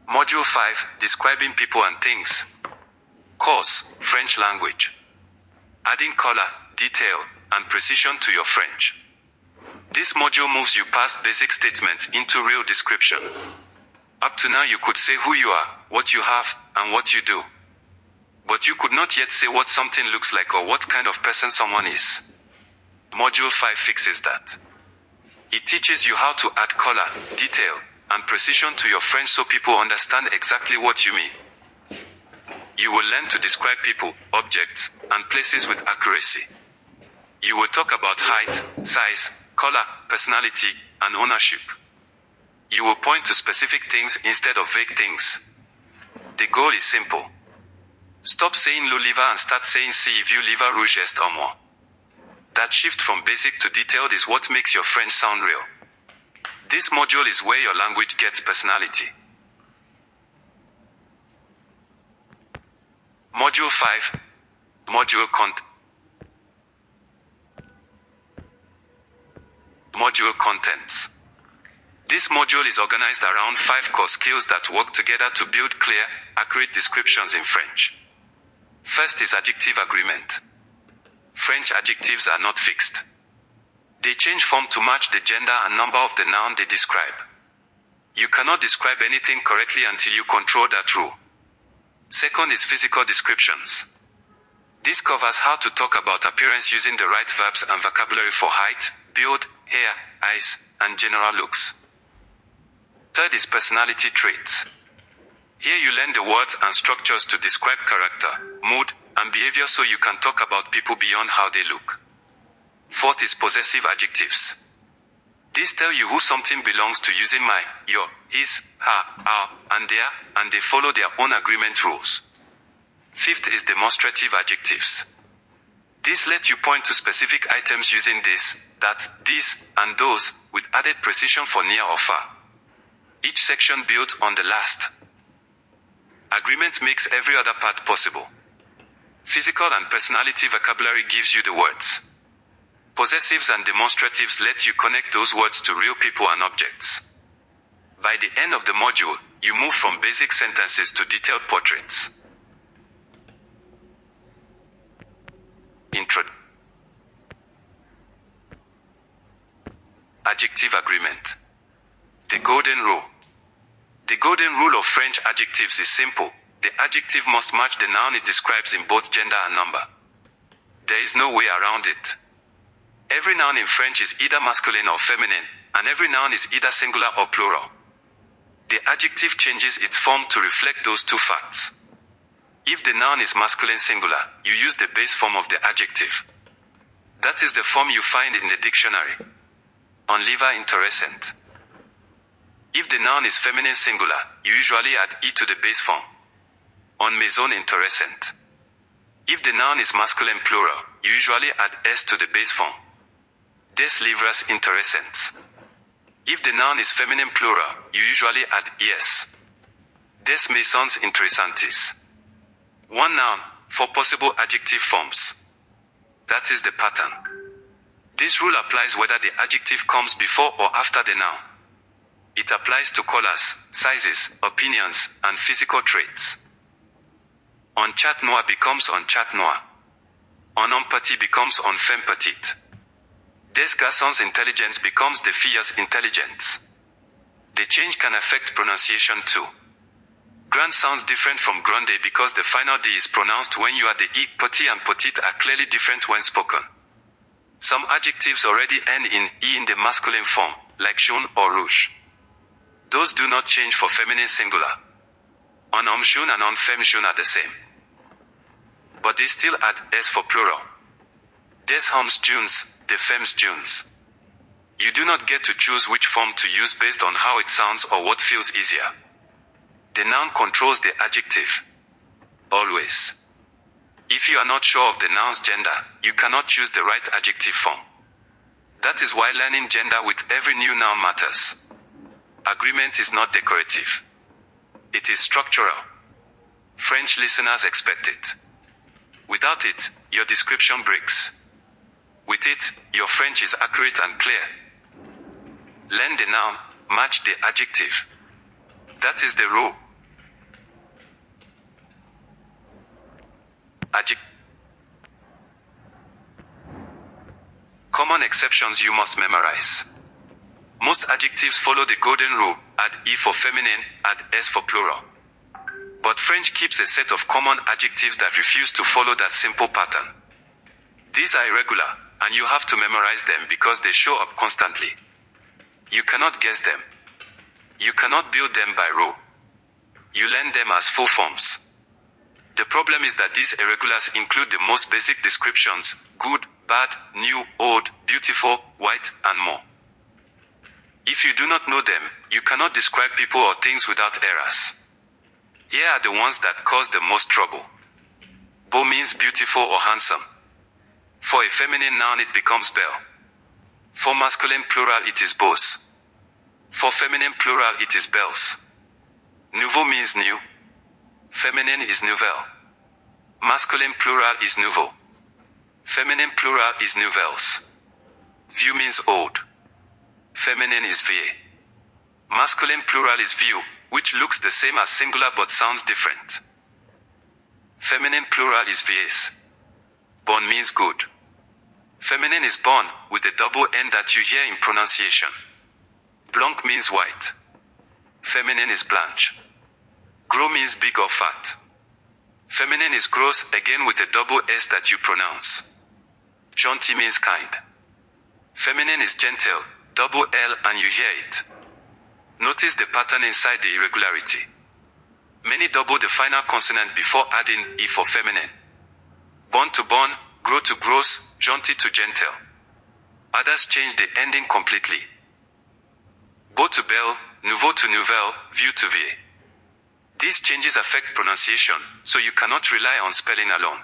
Module 5, Describing People and Things. Course, French language. Adding color, detail, and precision to your French. This module moves you past basic statements into real description. Up to now you could say who you are, what you have, and what you do. But you could not yet say what something looks like or what kind of person someone is. Module 5 fixes that. It teaches you how to add color, detail, and precision to your French so people understand exactly what you mean. You will learn to describe people, objects, and places with accuracy. You will talk about height, size, color, personality, and ownership. You will point to specific things instead of vague things. The goal is simple. Stop saying le livre and start saying si vu livre rouge est or more. That shift from basic to detailed is what makes your French sound real. This module is where your language gets personality. Module 5. Module contents. This module is organized around 5 core skills that work together to build clear, accurate descriptions in French. First is adjective agreement. French adjectives are not fixed. They change form to match the gender and number of the noun they describe. You cannot describe anything correctly until you control that rule. Second is physical descriptions. This covers how to talk about appearance using the right verbs and vocabulary for height, build, hair, eyes, and general looks. Third is personality traits. Here you learn the words and structures to describe character, mood, and behavior so you can talk about people beyond how they look. Fourth is possessive adjectives. These tell you who something belongs to using my, your, his, her, our, and their, and they follow their own agreement rules. Fifth is demonstrative adjectives. These let you point to specific items using this, that, these, and those, with added precision for near or far. Each section builds on the last. Agreement makes every other part possible. Physical and personality vocabulary gives you the words. Possessives and demonstratives let you connect those words to real people and objects. By the end of the module, you move from basic sentences to detailed portraits. Intro. Adjective agreement. The golden rule. The golden rule of French adjectives is simple. The adjective must match the noun it describes in both gender and number. There is no way around it. Every noun in French is either masculine or feminine, and every noun is either singular or plural. The adjective changes its form to reflect those two facts. If the noun is masculine singular, you use the base form of the adjective. That is the form you find in the dictionary. Un livre intéressant. If the noun is feminine singular, you usually add e to the base form. Une maison intéressante. If the noun is masculine plural, you usually add s to the base form. Des livres intéressants. If the noun is feminine plural, you usually add es. Des maisons intéressantes. One noun, 4 possible adjective forms. That is the pattern. This rule applies whether the adjective comes before or after the noun. It applies to colors, sizes, opinions, and physical traits. Un chat noir becomes un chat noir. Un homme petit becomes un femme petite. Des garçons intelligence becomes des filles intelligentes. The change can affect pronunciation too. Grand sounds different from grande because the final D is pronounced when you add the E. Petit and petite are clearly different when spoken. Some adjectives already end in E in the masculine form, like jaune or rouge. Those do not change for feminine singular. Un homme jaune and une femme jaune are the same. But they still add S for plural. Des hommes jaunes, des femmes jaunes. You do not get to choose which form to use based on how it sounds or what feels easier. The noun controls the adjective. Always. If you are not sure of the noun's gender, you cannot choose the right adjective form. That is why learning gender with every new noun matters. Agreement is not decorative. It is structural. French listeners expect it. Without it, your description breaks. With it, your French is accurate and clear. Learn the noun, match the adjective. That is the rule. Common exceptions you must memorize. Most adjectives follow the golden rule, add E for feminine, add S for plural. But French keeps a set of common adjectives that refuse to follow that simple pattern. These are irregular, and you have to memorize them because they show up constantly. You cannot guess them. You cannot build them by rule. You learn them as full forms. The problem is that these irregulars include the most basic descriptions: good, bad, new, old, beautiful, white, and more. If you do not know them, you cannot describe people or things without errors. Here are the ones that cause the most trouble. Beau means beautiful or handsome. For a feminine noun it becomes belle. For masculine plural it is beaux. For feminine plural it is belles. Nouveau means new. Feminine is nouvelle. Masculine plural is nouveau. Feminine plural is nouvelles. Vieux means old. Feminine is vieille. Masculine plural is vieux, which looks the same as singular but sounds different. Feminine plural is vieilles. Bon means good. Feminine is bon, with a double N that you hear in pronunciation. Blanc means white. Feminine is blanche. Gros means big or fat. Feminine is gros, again with a double S that you pronounce. Gentil means kind. Feminine is gentle, double L, and you hear it. Notice the pattern inside the irregularity. Many double the final consonant before adding E for feminine. Bon to bon, gros to gross, gentil to gentle. Others change the ending completely. Beau to belle, nouveau to nouvelle, vieux to vieille. These changes affect pronunciation, so you cannot rely on spelling alone.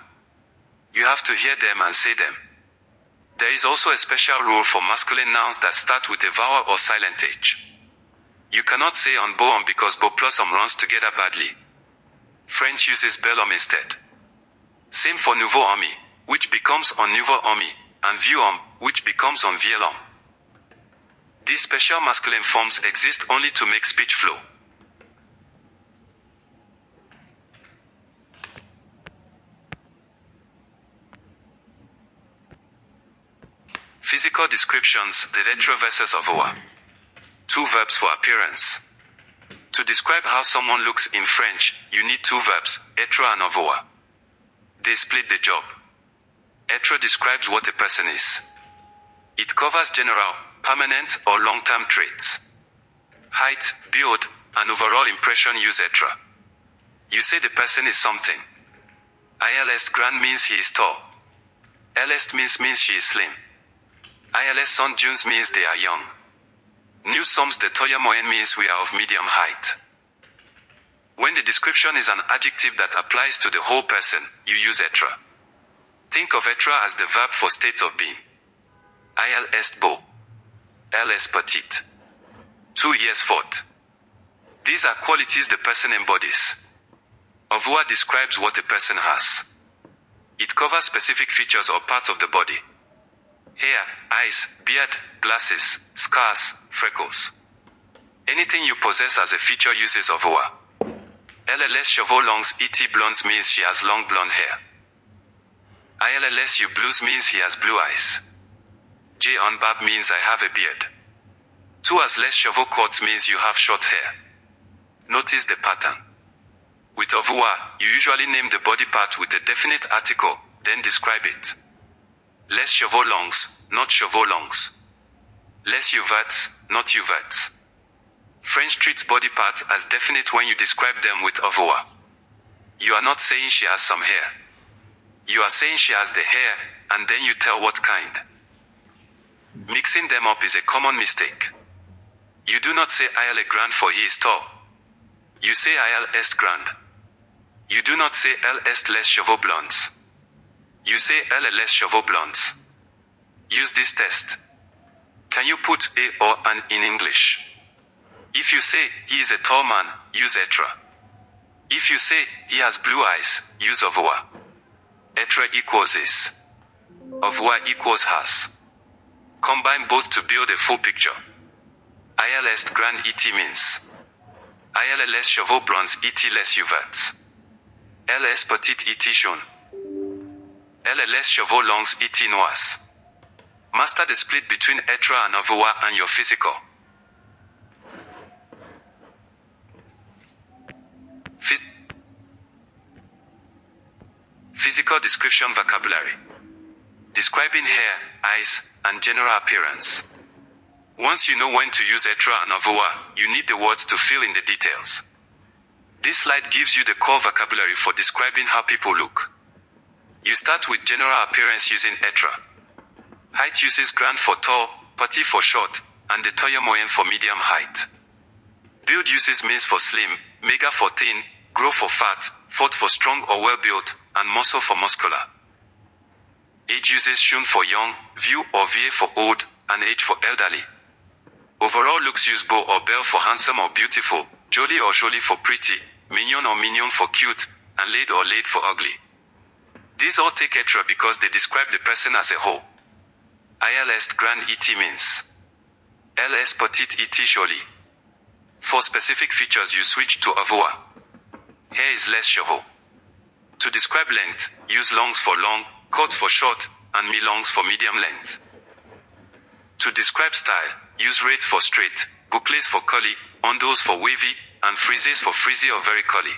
You have to hear them and say them. There is also a special rule for masculine nouns that start with a vowel or silent H. You cannot say on beau homme because beau plus homme runs together badly. French uses bel homme instead. Same for nouveau homme, which becomes on nouveau homme, and vieux homme, which becomes on vieil homme. These special masculine forms exist only to make speech flow. Physical descriptions, the retroverses of avoir. 2 verbs for appearance. To describe how someone looks in French, you need 2 verbs, être and avoir. They split the job. Être describes what a person is. It covers general, permanent, or long-term traits. Height, build, and overall impression use être. You say the person is something. Il est grand means he is tall. Elle est means she is slim. Il sont jeunes means they are young. Nous sommes de taille moyenne means we are of medium height. When the description is an adjective that applies to the whole person, you use être. Think of être as the verb for state of being. Il est beau. Elle est petite. Tu es forte. These are qualities the person embodies. Avoir describes what a person has. It covers specific features or parts of the body. Hair, eyes, beard, glasses, scars, freckles. Anything you possess as a feature uses avoir. Elle a les cheveux longs et blondes means she has long blonde hair. Il a les yeux bleus means he has blue eyes. J'ai un barbe means I have a beard. Tu as les cheveux courts means you have short hair. Notice the pattern. With avoir, you usually name the body part with a definite article, then describe it. Les cheveux longs, not cheveux longs. Les yeux not yeux. French treats body parts as definite when you describe them with avoir. You are not saying she has some hair. You are saying she has the hair, and then you tell what kind. Mixing them up is a common mistake. You do not say il est grand for he is tall. You say il est grand. You do not say elle est les cheveux blonds. You say elle a les cheveux blonds. Use this test. Can you put a or an in English? If you say he is a tall man, use être. If you say he has blue eyes, use avoir. Être equals is. Avoir equals has. Combine both to build a full picture. Il est grand et means. Il a les cheveux blonds et les yeux verts. Elle est petite et jaune. LLS chevaux longs et noirs. Master the split between etra and avoir and your physical. Physical description vocabulary. Describing hair, eyes, and general appearance. Once you know when to use etra and avoir, you need the words to fill in the details. This slide gives you the core vocabulary for describing how people look. You start with general appearance using etra. Height uses grand for tall, petit for short, and the toya moyen for medium height. Build uses means for slim, mega for thin, grow for fat, fort for strong or well built, and muscle for muscular. Age uses shun for young, vieux or vieux for old, and age for elderly. Overall looks use beau or belle for handsome or beautiful, joli or jolie for pretty, mignon or mignon for cute, and laid or laid for ugly. These all take etra because they describe the person as a whole. ILS grand et means. LS petite et jolie. For specific features you switch to avoir. Hair is less chevaux. To describe length, use longs for long, courts for short, and mi-longs for medium length. To describe style, use raids for straight, boucles for curly, ondos for wavy, and frizzes for frizzy or very curly.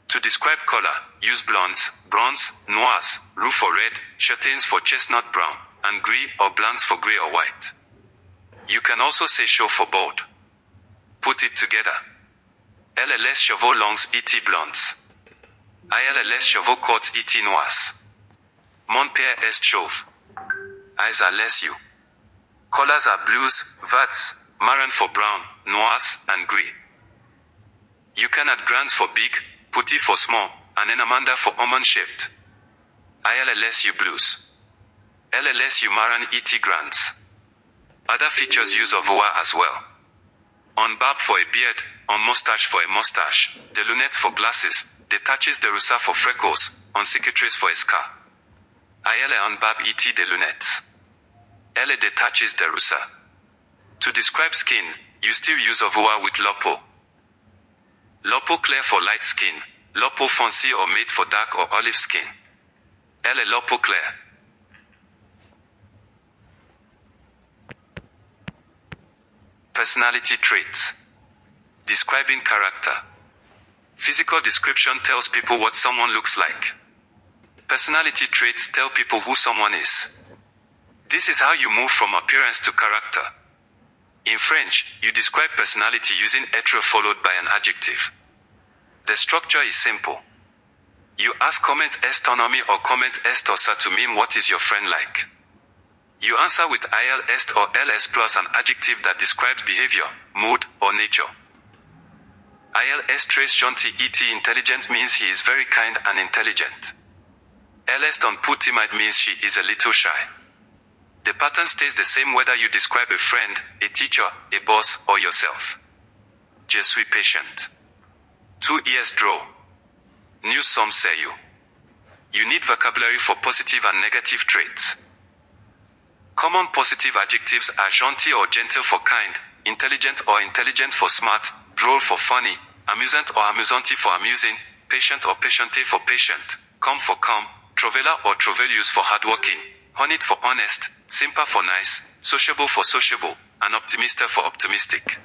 To describe color, use blondes, bronze, noirs, roux for red, châtains for chestnut brown, and gris or blancs for gray or white. You can also say chaud for bold. Put it together. LLS chevaux longs et blondes. ILLS chevaux courts et noirs. Mon père est chauve. Eyes are less you. Colors are blues, verts, marron for brown, noirs, and gray. You can add grands for big, petit for small, and enamanda for almond-shaped. ILLSU blues. LLSU marron et grands. Other features use avoir as well. On barb for a beard, on mustache for a mustache, the lunettes for glasses, detaches de russa for freckles, on cicatrice for a scar. IL on barb et de lunettes. L detaches de russa. To describe skin, you still use avoir with lopo. Lopo clair for light skin, lopo foncé or made for dark or olive skin. L lopo clair. Personality traits. Describing character. Physical description tells people what someone looks like. Personality traits tell people who someone is. This is how you move from appearance to character. In French, you describe personality using être followed by an adjective. The structure is simple. You ask comment est ton ami or comment est ton ça to mean what is your friend like. You answer with il est or ls plus an adjective that describes behavior, mood, or nature. Il est très gentil et intelligent means he is very kind and intelligent. Elle est un peu timide means she is a little shy. The pattern stays the same whether you describe a friend, a teacher, a boss, or yourself. Je suis patient. 2 ears draw. New some say you. You need vocabulary for positive and negative traits. Common positive adjectives are gentil or gentle for kind, intelligent or intelligent for smart, droll for funny, amusant or amusanti for amusing, patient or patiente for patient, calm for calm, trovella or trovelius for hardworking, honeyed for honest, simpa for nice, sociable for sociable, and optimista for optimistic.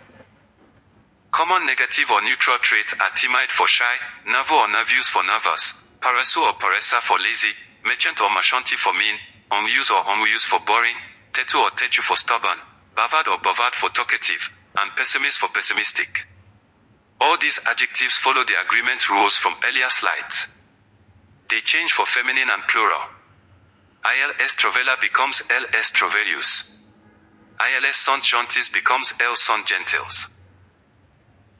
Common negative or neutral traits are timid for shy, nerveux or nervous for nervous, paresseux or paressa for lazy, merchant or marchanti for mean, ennuyeux or ennuyeux for boring, têtu or têtu for stubborn, bavard or bavard for talkative, and pessimist for pessimistic. All these adjectives follow the agreement rules from earlier slides. They change for feminine and plural. ILS trovella becomes LS trovelius. ILS sont gentils becomes L sont gentils.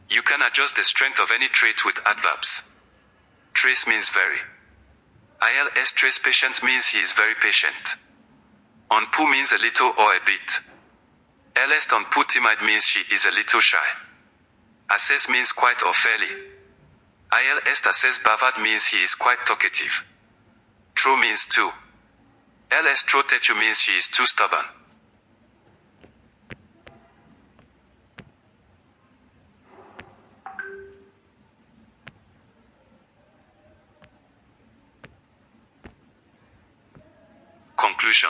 You can adjust the strength of any trait with adverbs. Trace means very. ILS trace patient means he is very patient. Un peu means a little or a bit. LS un peu timide means she is a little shy. Assess means quite or fairly. ILS assess bavard means he is quite talkative. True means too. LS trop têtu means she is too stubborn. Conclusion.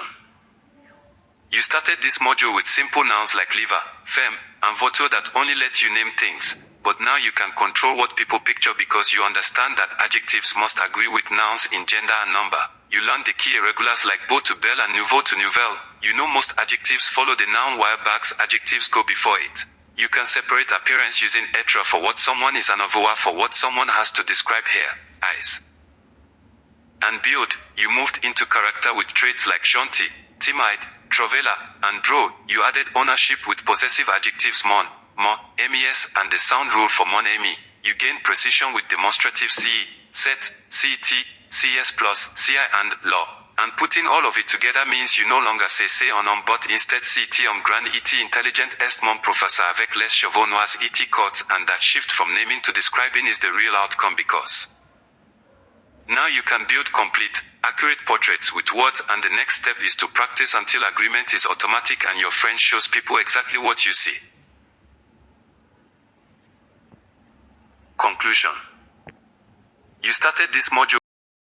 You started this module with simple nouns like liver, femme, and voiture that only let you name things. But now you can control what people picture because you understand that adjectives must agree with nouns in gender and number. You learn the key irregulars like beau to belle and nouveau to nouvelle. You know most adjectives follow the noun while Bach's adjectives go before it. You can separate appearance using être for what someone is and avoir for what someone has to describe hair, eyes, and beard. You moved into character with traits like gentil, timide, trovella, and drôle. You added ownership with possessive adjectives mon, mes, and the sound rule for mon ami. You gained precision with demonstrative ce, cet, cet, cs plus, ci, and law. And putting all of it together means you no longer say on but instead cet grand et intelligent est mon professeur avec les chevaux noirs et courts, and that shift from naming to describing is the real outcome because now you can build complete, accurate portraits with words, and the next step is to practice until agreement is automatic and your French shows people exactly what you see. Conclusion. You started this module